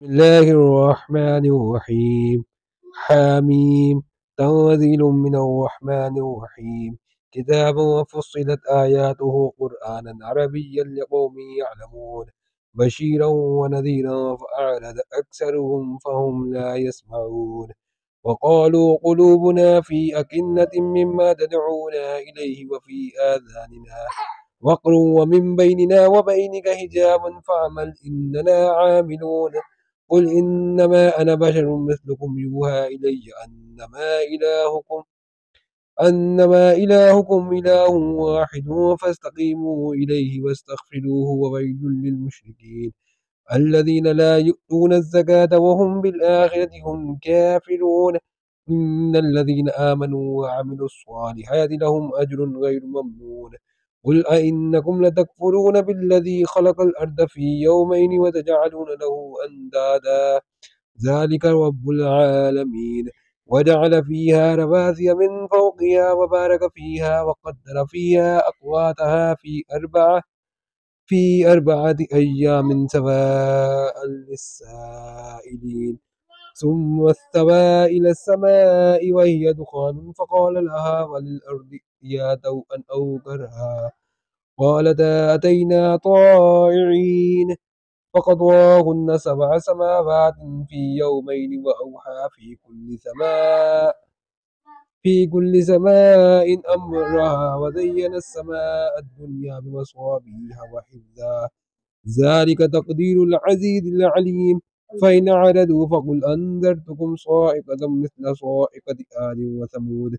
بسم الله الرحمن الرحيم. حميم. تنزيل من الرحمن الرحيم. كتاب فصلت آياته قرآنا عربيا لقوم يعلمون بشيرا ونذيرا فأعرض أكثرهم فهم لا يسمعون وقالوا قلوبنا في أكنة مما تدعونا إليه وفي آذاننا وقر ومن بيننا وبينك حجاب فاعمل إننا عاملون قل إنما أنا بشر مثلكم يوحى إلي أنما إلهكم إله واحد فاستقيموا إليه واستغفروه وويل للمشركين الذين لا يؤتون الزكاة وهم بالآخرة هم كافرون إن الذين آمنوا وعملوا الصالحات لهم أجر غير ممنون قل أئنكم لتكفرون بالذي خلق الأرض في يومين وتجعلون له أندادا ذلك رب العالمين وجعل فيها رواسي من فوقها وبارك فيها وقدر فيها أقواتها في أربعة أيام سواء للسائلين ثم استوى إلى السماء وهي دخان فقال لها وللأرض ائتيا طوعا أو كرها قالتا أتينا طائعين فقضاهن 7 سماوات في يومين وأوحى في كل سماء أمرها وزين السماء الدنيا بمصابيح وحفظا ذلك تقدير العزيز العليم فإن عرضوا فقل أنذرتكم صاعقة مثل صاعقة آد وثمود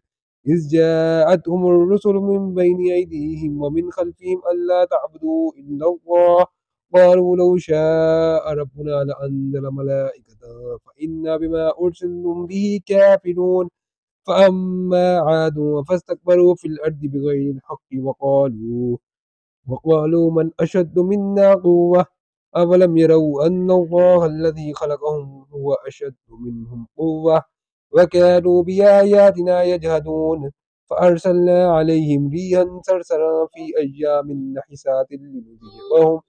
إذ جاءتهم الرسل من بين أيديهم ومن خلفهم ألا تعبدوا إلا الله قالوا لو شاء ربنا لأنزل ملائكة فإنا بما أرسلتم به كافرون فأما عاد فاستكبروا في الأرض بغير الحق وقالوا من أشد منا قوة أولم يروا أن الله الذي خلقهم هو أشد منهم قوة وكانوا بآياتنا يجهدون فأرسلنا عليهم ريحا صرصرا في أيام نحسات لنذيقهم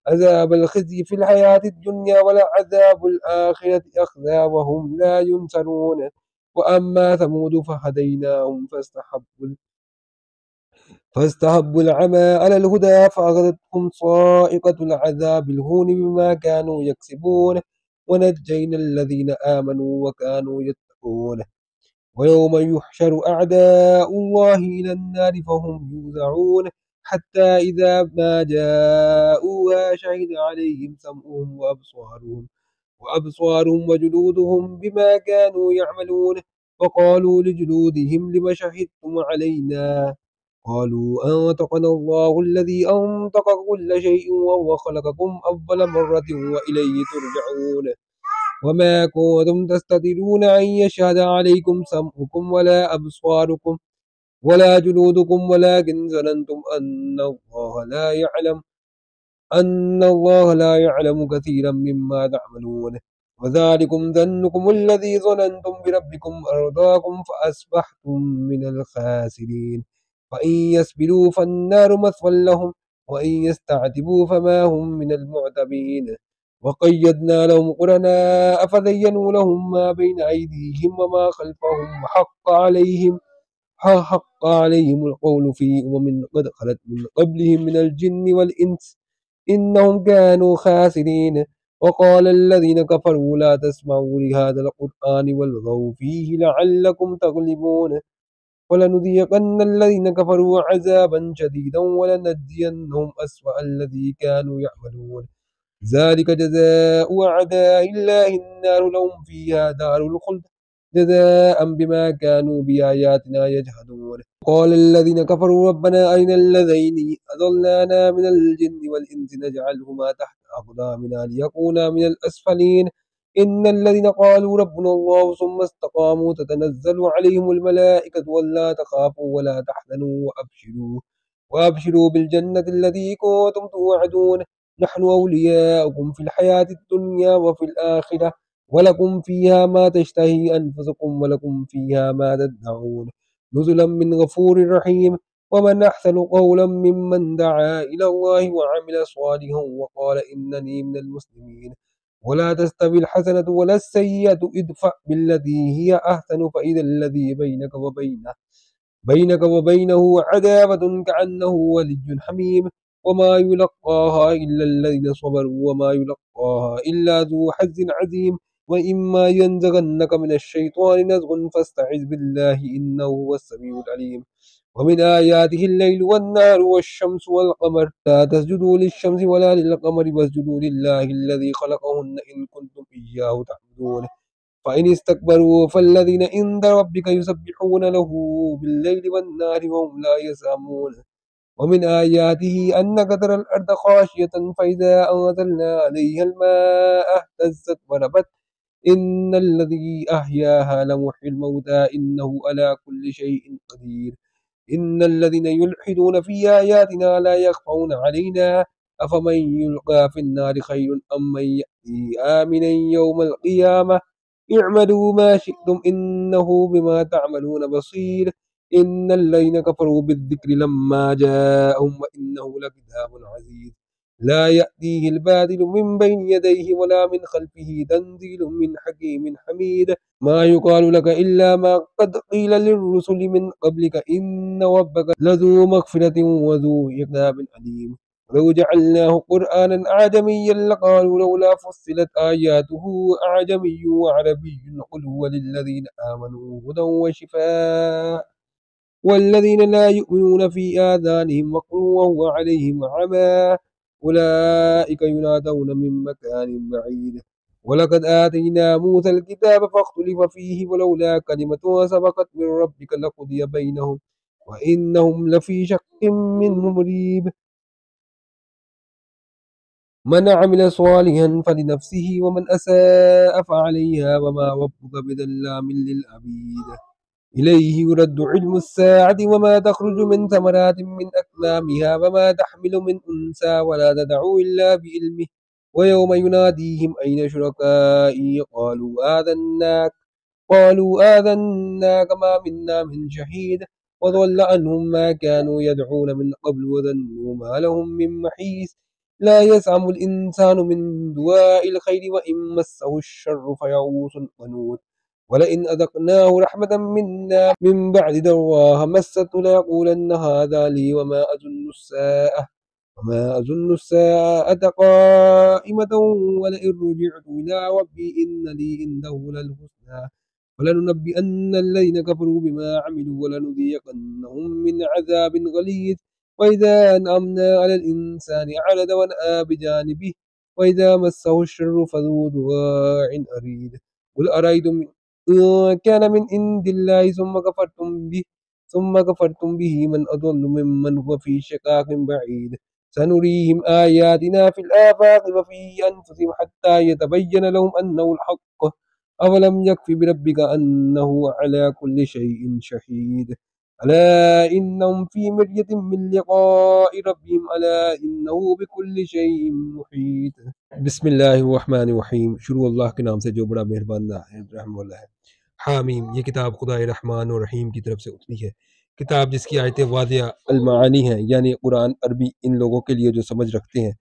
عذاب الخزي في الحياة الدنيا ولعذاب الآخرة أخزى وهم لا ينصرون وأما ثمود فهديناهم فاستحبوا العمى على الهدى فأخذتهم صاعقة العذاب الهون بما كانوا يكسبون ونجينا الذين آمنوا وكانوا يتقون ويوم يحشر أعداء الله إلى النار فهم يوزعون حتى إذا ما جاءوها شهد عليهم سمعهم وأبصارهم وجلودهم بما كانوا يعملون وقالوا لجلودهم لم شهدتم علينا قالوا أنطقنا الله الذي أنطق كل شيء وهو خلقكم أول مرة وإليه ترجعون وما كنتم تستترون أن يشهد عليكم سمعكم ولا أبصاركم ولا جلودكم ولكن ظننتم أن الله لا يعلم كثيرا مما تعملون وذلكم ظنكم الذي ظننتم بربكم أرضاكم فأصبحتم من الخاسرين فإن يسبروا فالنار مثوى لهم وإن يستعتبوا فما هم من المعتبين وقيدنا لهم قرناء فزينوا لهم ما بين أيديهم وما خلفهم وحق عليهم القول في قد خلت من قبلهم من الجن والإنس إنهم كانوا خاسرين وقال الذين كفروا لا تسمعوا لهذا القرآن والغوا فيه لعلكم تغلبون ولنذيقن الذين كفروا عذابا شديدا ولنجزينهم أسوأ الذي كانوا يعملون ذلك جزاء أعداء الله النار لهم فيها دار الخلد جزاء بما كانوا بآياتنا يجحدون قال الذين كفروا ربنا أرنا الذين أضلانا من الجن والإنس نجعلهما تحت أقدامنا ليكونا من الأسفلين إن الذين قالوا ربنا الله ثم استقاموا تتنزل عليهم الملائكة ولا تخافوا ولا تحزنوا وأبشروا بالجنة التي كنتم توعدون نحن أولياؤكم في الحياة الدنيا وفي الآخرة ولكم فيها ما تشتهي أنفسكم ولكم فيها ما تدعون نزلا من غفور رحيم ومن أحسن قولا ممن دعا إلى الله وعمل صالحا وقال إنني من المسلمين ولا تستوي الحسنة ولا السيئة ادفع بالتي هي أحسن فإذا الذي بينك وبينه عداوة كأنه ولي حميم وما يلقاها إلا الذين صبروا وما يلقاها إلا ذو حظ عظيم وإما ينزغنك من الشيطان نزغ فاستعذ بالله إنه هو السميع العليم ومن آياته الليل والنهار والشمس والقمر لا تسجدوا للشمس ولا للقمر واسجدوا لله الذي خلقهن إن كنتم إياه تعبدون فإن استكبروا فالذين عند ربك يسبحون له بالليل والنهار وهم لا يسامون ومن آياته أنك ترى الأرض خاشية فإذا أنزلنا عليها الماء اهتزت وربت إن الذي أحياها لمحيي الموتى إنه على كل شيء قدير إن الذين يلحدون في آياتنا لا يخفون علينا أفمن يلقى في النار خير أم من يأتي آمنا يوم القيامة اعملوا ما شئتم إنه بما تعملون بصير إن الذين كفروا بالذكر لما جاءهم وإنه لكتاب عزيز لا يأتيه الباطل من بين يديه ولا من خلفه تنزيل من حكيم حميد ما يقال لك إلا ما قد قيل للرسل من قبلك إن ربك لذو مغفرة وذو عقاب أليم لو جعلناه قرآنا أعجميا لقالوا لولا فصلت آياته أعجمي وعربي قل هو للذين آمنوا هدى وشفاء والذين لا يؤمنون في آذانهم وقر وهو عليهم عمى أولئك ينادون من مكان بعيد ولقد آتينا موسى الكتاب فاختلف فيه ولولا كلمة سبقت من ربك لقضي بينهم وإنهم لفي شك منه مريب من عمل صالحا فلنفسه ومن أساء فعليها وما ربك بظلام للعبيد إليه يرد علم الساعة وما تخرج من ثمرات من أكمامها وما تحمل من أنثى ولا تدع إلا بعلمه ويوم يناديهم أين شركائي قالوا آذناك ما منا من شهيد وضل عنهم ما كانوا يدعون من قبل وظنوا ما لهم من محيص لا يسعم الإنسان من دعاء الخير وإن مسه الشر فيعوس قنوط ولئن أذقناه رحمة منا من بعد ضراها مسته ليقولن هذا لي وما أظن الساعة قائمة ولئن رجعت إلى ربي إن لي عنده للحسنى ولننبئن الذين كفروا بما عملوا ولنذيقنهم من عذاب غليظ وإذا أنعمنا على الإنسان أعرض ونأى بجانبه وإذا مسه الشر فذو دعاء أريد قل أرأيتم إن كان من عند الله ثم كفرتم به من أضل ممن هو في شقاق بعيد سنريهم آياتنا في الآفاق وفي أنفسهم حتى يتبين لهم أنه الحق أولم يكف بربك أنه على كل شيء شهيد ألا إنهم في مرية من لقاء ربهم ألا إنه بكل شيء محيط بسم اللہ الرحمن الرحیم شروع اللہ کے نام سے جو بڑا مہربان رحم والا ہے حامیم یہ کتاب خدا رحمان و رحیم کی طرف سے اتری ہے کتاب جس کی آیتیں واضح المعانی ہیں یعنی قرآن عربی ان لوگوں کے لیے جو سمجھ رکھتے ہیں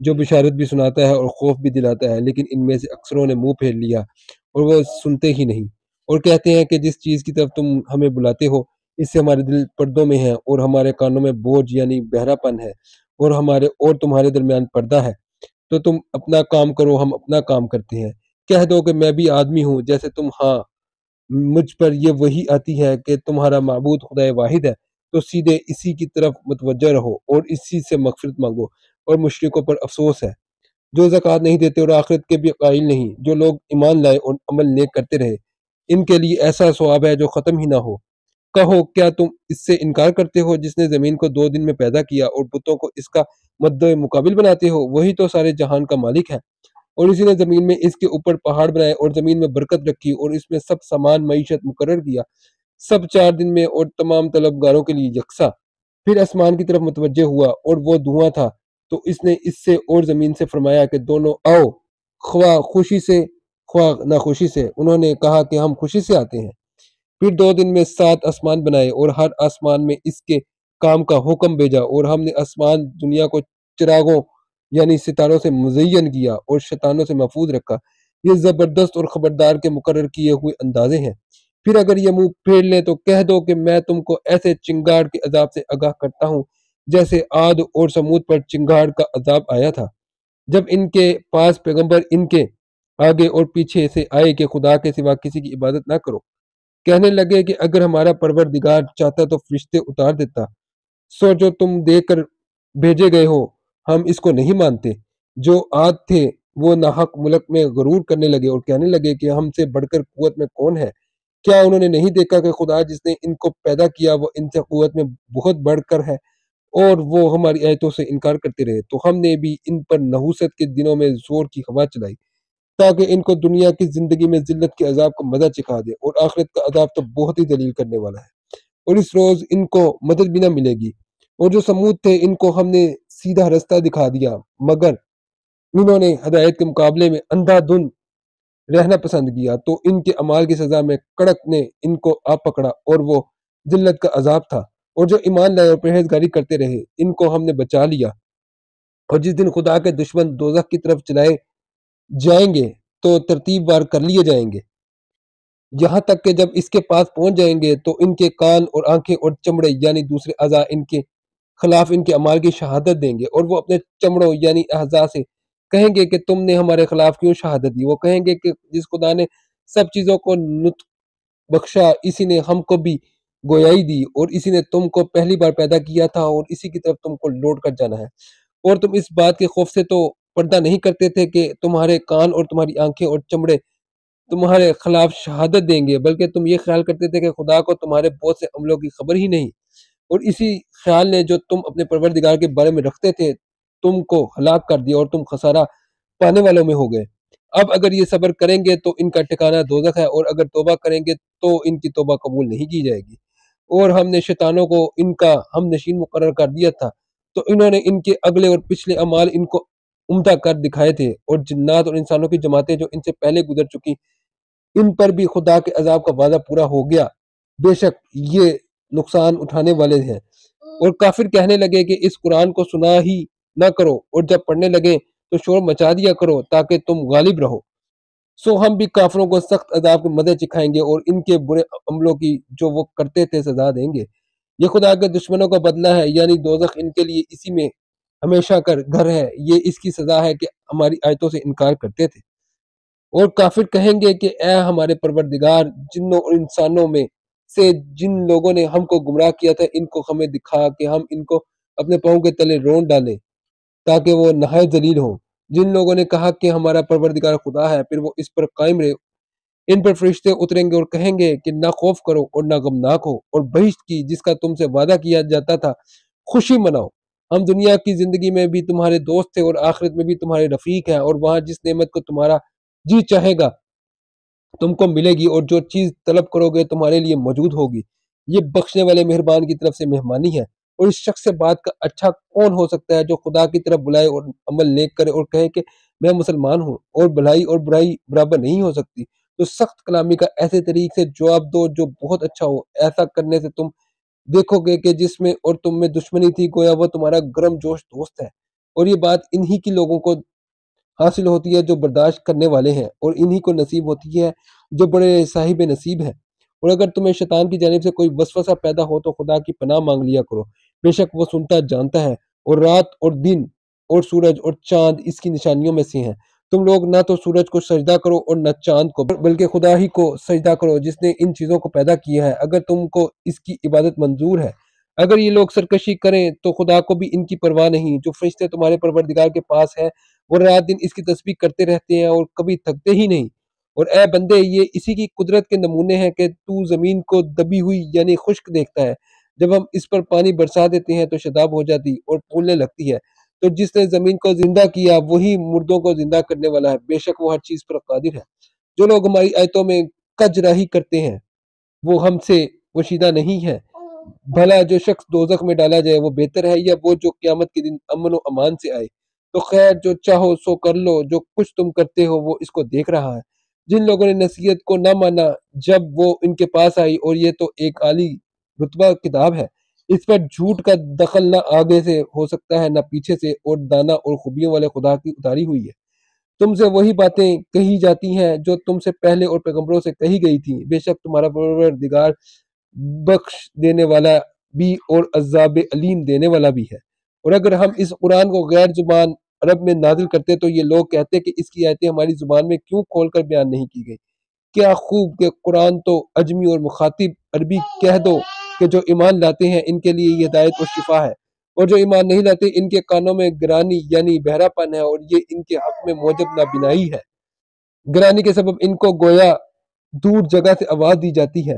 جو بشارت بھی سناتا ہے اور خوف بھی دلاتا ہے لیکن ان میں سے اکثروں نے منہ پھیر لیا اور وہ سنتے ہی نہیں اور کہتے ہیں کہ جس چیز کی طرف تم ہمیں بلاتے ہو اس سے ہمارے دل پردوں میں ہیں اور ہمارے کانوں میں بوجھ یعنی بہرا پن ہے اور تمہارے درمیان پردہ ہے تو تم اپنا کام کرو ہم اپنا کام کرتے ہیں کہہ دو کہ میں بھی آدمی ہوں جیسے تم ہاں مجھ پر یہ وحی آتی ہے کہ تمہارا معبود خدا واحد ہے تو سیدھے اسی کی طرف متوجہ رہو اور اسی سے مغفرت مانگو اور مشرکوں پر افسوس ہے جو زکوٰۃ نہیں دیتے اور آخرت کے بھی قائل نہیں جو لوگ ایمان لائے اور عمل نیک کرتے رہے ان کے لیے ایسا ثواب ہے جو ختم ہی نہ ہو کہو کیا تم اس سے انکار کرتے ہو جس نے زمین کو 2 دن میں پیدا کیا اور بتوں کو اس کا مد مقابل بناتے ہو وہی تو سارے جہان کا مالک ہے اور اسی نے زمین میں اس کے اوپر پہاڑ بنائے اور زمین میں برکت رکھی اور اس میں سب سامان معیشت مقرر کیا سب 4 دن میں اور تمام طلبگاروں کے لیے یکساں پھر آسمان کی طرف متوجہ ہوا اور وہ دھواں تھا تو اس نے اس سے اور زمین سے فرمایا کہ دونوں آؤ خواہ خوشی سے خواہ ناخوشی سے انہوں نے کہا کہ ہم خوشی سے آتے ہیں پھر 2 دن میں 7 آسمان بنائے اور ہر آسمان میں اس کے کام کا حکم بھیجا اور ہم نے آسمان دنیا کو چراغوں یعنی ستاروں سے مزین کیا اور شیطانوں سے محفوظ رکھا۔ یہ زبردست اور خبردار کے مقرر کیے ہوئے اندازے ہیں۔ پھر اگر یہ منہ پھیر لیں تو کہہ دو کہ میں تم کو ایسے چنگاڑ کے عذاب سے آگاہ کرتا ہوں جیسے عاد اور سمود پر چنگاڑ کا عذاب آیا تھا، جب ان کے پاس پیغمبر ان کے آگے اور پیچھے سے آئے کہ خدا کے سوا کسی کی عبادت نہ کرو۔ کہنے لگے کہ اگر ہمارا پروردگار چاہتا تو فرشتے اتار دیتا، سو جو تم دے کر بھیجے گئے ہو ہم اس کو نہیں مانتے۔ جو عاد تھے وہ ناحق ملک میں غرور کرنے لگے اور کہنے لگے کہ ہم سے بڑھ کر قوت میں کون ہے؟ کیا انہوں نے نہیں دیکھا کہ خدا جس نے ان کو پیدا کیا وہ ان سے قوت میں بہت بڑھ کر ہے؟ اور وہ ہماری آیتوں سے انکار کرتے رہے، تو ہم نے بھی ان پر نحوست کے دنوں میں زور کی ہوا چلائی تاکہ ان کو دنیا کی زندگی میں ذلت کے عذاب کا مزہ چکھا دے، اور آخرت کا عذاب تو بہت ہی ذلیل کرنے والا ہے، اور اس روز ان کو مدد بھی نہ ملے گی۔ اور جو سمود تھے ان کو ہم نے سیدھا رستہ دکھا دیا، مگر انہوں نے ہدایت کے مقابلے میں اندھا دھند رہنا پسند کیا، تو ان کے اعمال کی سزا میں کڑک نے ان کو آ پکڑا اور وہ ذلت کا عذاب تھا۔ اور جو ایمان لائے اور پرہیزگاری کرتے رہے ان کو ہم نے بچا لیا۔ اور جس دن خدا کے دشمن دوزخ کی طرف چلائے جائیں گے تو ترتیب وار کر لیے جائیں گے، یہاں تک کہ جب اس کے پاس پہنچ جائیں گے تو ان کے کان اور آنکھیں اور چمڑے یعنی دوسرے اعضاء ان کے خلاف ان کے اعمال کی شہادت دیں گے، اور وہ اپنے چمڑوں یعنی اعضاء سے کہیں گے کہ تم نے ہمارے خلاف کیوں شہادت دی؟ وہ کہیں گے کہ جس خدا نے سب چیزوں کو نطق بخشا اسی نے ہم کو بھی گویائی دی، اور اسی نے تم کو پہلی بار پیدا کیا تھا اور اسی کی طرف تم کو لوٹ کر جانا ہے۔ اور تم اس بات کے خوف سے تو پردہ نہیں کرتے تھے کہ تمہارے کان اور تمہاری آنکھیں اور چمڑے تمہارے خلاف شہادت دیں گے، بلکہ تم یہ خیال کرتے تھے کہ خدا کو تمہارے بہت سے عملوں کی خبر ہی نہیں، اور اسی خیال نے جو تم اپنے پروردگار کے بارے میں رکھتے تھے تم کو ہلاک کر دیا اور تم خسارہ پانے والوں میں ہو گئے۔ اب اگر یہ صبر کریں گے تو ان کا ٹھکانہ دوزخ ہے، اور اگر توبہ کریں گے تو ان کی توبہ قبول نہیں کی جائے گی۔ اور ہم نے شیطانوں کو ان کا ہم نشین مقرر کر دیا تھا، تو انہوں نے ان کے اگلے اور پچھلے اعمال ان کو عمدہ کر دکھائے تھے، اور جنات اور انسانوں کی جماعتیں جو ان سے پہلے گزر چکی ان پر بھی خدا کے عذاب کا وعدہ پورا ہو گیا، بے شک یہ نقصان اٹھانے والے ہیں۔ اور کافر کہنے لگے کہ اس قرآن کو سنا ہی نہ کرو، اور جب پڑھنے لگے تو شور مچا دیا کرو تاکہ تم غالب رہو۔ سو ہم بھی کافروں کو سخت عذاب کے مزے چکھائیں گے اور ان کے برے عملوں کی جو وہ کرتے تھے سزا دیں گے۔ یہ خدا کے دشمنوں کا بدلہ ہے، یعنی دوزخ ان کے لیے اسی میں ہمیشہ کا گھر ہے، یہ اس کی سزا ہے کہ ہماری آیتوں سے انکار کرتے تھے۔ اور کافر کہیں گے کہ اے ہمارے پروردگار، جنوں اور انسانوں میں سے جن لوگوں نے ہم کو گمراہ کیا تھا ان کو ہمیں دکھا کہ ہم ان کو اپنے پاؤں کے تلے رون ڈالیں تاکہ وہ نہایت ذلیل ہوں۔ جن لوگوں نے کہا کہ ہمارا پروردگار خدا ہے، پھر وہ اس پر قائم رہے، ان پر فرشتے اتریں گے اور کہیں گے کہ نہ خوف کرو اور نہ غمناک ہو، اور بہشت کی جس کا تم سے وعدہ کیا جاتا تھا خوشی مناؤ۔ ہم دنیا کی زندگی میں بھی تمہارے دوست تھے اور آخرت میں بھی تمہارے رفیق ہیں، اور وہاں جس نعمت کو تمہارا جی چاہے گا تم کو ملے گی، اور جو چیز طلب کرو گے تمہارے لیے موجود ہوگی۔ یہ بخشنے والے مہربان کی طرف سے مہمانی ہے۔ اور اس شخص سے بات کا اچھا کون ہو سکتا ہے جو خدا کی طرف بلائے اور عمل نیک کرے اور کہے کہ میں مسلمان ہوں، اور بھلائی اور برائی برابر نہیں ہو سکتی؟ تو سخت کلامی کا ایسے طریق سے جواب دو جو بہت اچھا ہو، ایسا کرنے سے تم دیکھو گے کہ جس میں اور تم میں دشمنی تھی گویا وہ تمہارا گرم جوش دوست ہے، اور یہ بات انہی کی لوگوں کو حاصل ہوتی ہے جو برداشت کرنے والے ہیں، اور انہی کو نصیب ہوتی ہے جو بڑے صاحب نصیب ہیں۔ اور اگر تمہیں شیطان کی جانب سے کوئی وسوسہ پیدا ہو تو خدا کی پناہ مانگ لیا کرو، بے شک وہ سنتا جانتا ہے۔ اور رات اور دن اور سورج اور چاند اس کی نشانیوں میں سے ہیں۔ تم لوگ نہ تو سورج کو سجدہ کرو اور نہ چاند کو، بلکہ خدا ہی کو سجدہ کرو جس نے ان چیزوں کو پیدا کیا ہے، اگر تم کو اس کی عبادت منظور ہے۔ اگر یہ لوگ سرکشی کریں تو خدا کو بھی ان کی پرواہ نہیں، جو فرشتے تمہارے پروردگار کے پاس ہے وہ رات دن اس کی تسبیح کرتے رہتے ہیں اور کبھی تھکتے ہی نہیں۔ اور اے بندے، یہ اسی کی قدرت کے نمونے ہیں کہ تو زمین کو دبی ہوئی یعنی خشک دیکھتا ہے، جب ہم اس پر پانی برسا دیتے ہیں تو شاداب ہو جاتی اور پھولنے لگتی ہے۔ تو جس نے زمین کو زندہ کیا وہی مردوں کو زندہ کرنے والا ہے، بے شک وہ ہر چیز پر قادر ہے۔ جو لوگ ہماری آیتوں میں کج راہی کرتے ہیں وہ ہم سے پوشیدہ نہیں ہے۔ بھلا جو شخص دوزخ میں ڈالا جائے وہ بہتر ہے یا وہ جو قیامت کے دن امن و امان سے آئے؟ تو خیر جو چاہو سو کر لو، جو کچھ تم کرتے ہو وہ اس کو دیکھ رہا ہے۔ جن لوگوں نے نصیحت کو نہ مانا جب وہ ان کے پاس آئی، اور یہ تو ایک عالی رتبہ کتاب ہے، اس پر جھوٹ کا دخل نہ آگے سے ہو سکتا ہے نہ پیچھے سے، اور دانا اور خوبیوں والے خدا کی اتاری ہوئی ہے۔ تم سے وہی باتیں کہی جاتی ہیں جو تم سے پہلے اور پیغمبروں سے کہی گئی تھیں، بے شک تمہارا پروردگار بخش دینے والا بھی اور عذاب علیم دینے والا بھی ہے۔ اور اگر ہم اس قرآن کو غیر زبان عرب میں نازل کرتے تو یہ لوگ کہتے کہ اس کی آیتیں ہماری زبان میں کیوں کھول کر بیان نہیں کی گئی۔ کیا خوب کہ قرآن تو عجمی اور مخاطب عربی کہہ دو کہ جو ایمان لاتے ہیں ان کے لیے یہ ہدایت و شفا ہے، اور جو ایمان نہیں لاتے ان کے کانوں میں گرانی یعنی بہرا پن ہے، اور یہ ان کے حق میں موجب نابینائی ہے۔ گرانی کے سبب ان کو گویا دور جگہ سے آواز دی جاتی ہے۔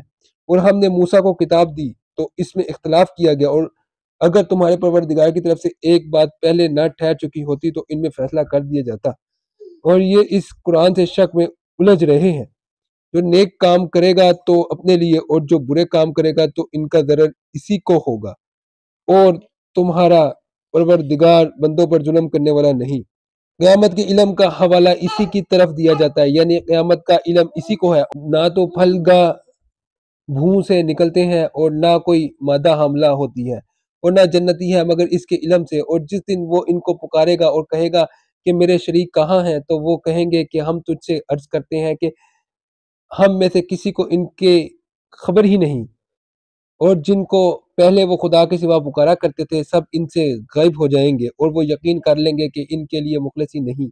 اور ہم نے موسیٰ کو کتاب دی تو اس میں اختلاف کیا گیا، اور اگر تمہارے پروردگار کی طرف سے ایک بات پہلے نہ ٹھہر چکی ہوتی تو ان میں فیصلہ کر دیا جاتا، اور یہ اس قرآن سے شک میں الجھ رہے ہیں۔ جو نیک کام کرے گا تو اپنے لیے، اور جو برے کام کرے گا تو ان کا ضرر اسی کو ہوگا، اور تمہارا پروردگار بندوں پر ظلم کرنے والا نہیں۔ قیامت کے علم کا حوالہ اسی کی طرف دیا جاتا ہے، یعنی قیامت کا علم اسی کو ہے۔ نہ تو پھل گاہ بھوں سے نکلتے ہیں اور نہ کوئی مادہ حاملہ ہوتی ہے، اور نہ جنتی ہے مگر اس کے علم سے۔ اور جس دن وہ ان کو پکارے گا اور کہے گا کہ میرے شریک کہاں ہیں، تو وہ کہیں گے کہ ہم تجھ سے عرض کرتے ہیں کہ ہم میں سے کسی کو ان کے خبر ہی نہیں، اور جن کو پہلے وہ خدا کے سوا پکارا کرتے تھے سب ان سے غائب ہو جائیں گے، اور وہ یقین کر لیں گے کہ ان کے لیے مخلصی نہیں۔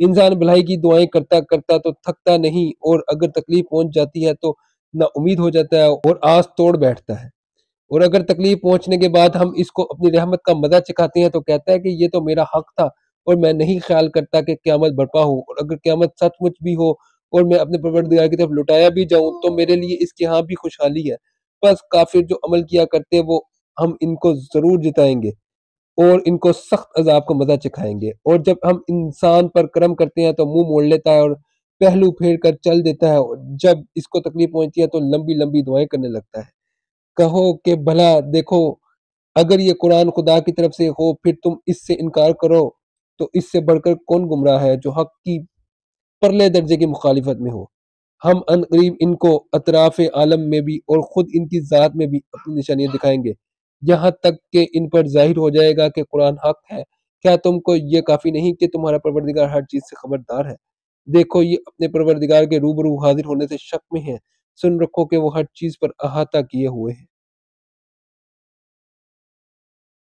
انسان بھلائی کی دعائیں کرتا کرتا تو تھکتا نہیں، اور اگر تکلیف پہنچ جاتی ہے تو نا امید ہو جاتا ہے اور آس توڑ بیٹھتا ہے، اور اگر تکلیف پہنچنے کے بعد ہم اس کو اپنی رحمت کا مزہ چکھاتے ہیں تو کہتا ہے کہ یہ تو میرا حق تھا، اور میں نہیں خیال کرتا کہ قیامت برپا ہو، اور اگر قیامت سچ مچ بھی ہو اور میں اپنے پروردگار کی طرف لٹایا بھی جاؤں تو میرے لیے اس کے ہاں بھی خوشحالی ہے۔ بس کافر جو عمل کیا کرتے وہ ہم ان کو ضرور جتائیں گے، اور ان کو سخت عذاب کا مزہ چکھائیں گے۔ اور جب ہم انسان پر کرم کرتے ہیں تو منہ موڑ لیتا ہے اور پہلو پھیر کر چل دیتا ہے، اور جب اس کو تکلیف پہنچتی ہے تو لمبی لمبی دعائیں کرنے لگتا ہے۔ کہو کہ بھلا دیکھو، اگر یہ قرآن خدا کی طرف سے ہو پھر تم اس سے انکار کرو، تو اس سے بڑھ کر کون گمراہ ہے جو حق کی پرلے درجے کی مخالفت میں ہو۔ ہم ان قریب ان کو اطراف عالم میں بھی اور خود ان کی ذات میں بھی اپنی نشانیاں دکھائیں گے، یہاں تک کہ ان پر ظاہر ہو جائے گا کہ قرآن حق ہے۔ کیا تم کو یہ کافی نہیں کہ تمہارا پروردگار ہر چیز سے خبردار ہے؟ دیکھو یہ اپنے پروردگار کے روبرو حاضر ہونے سے شک میں ہیں، سن رکھو کہ وہ ہر چیز پر احاطہ کیے ہوئے ہیں۔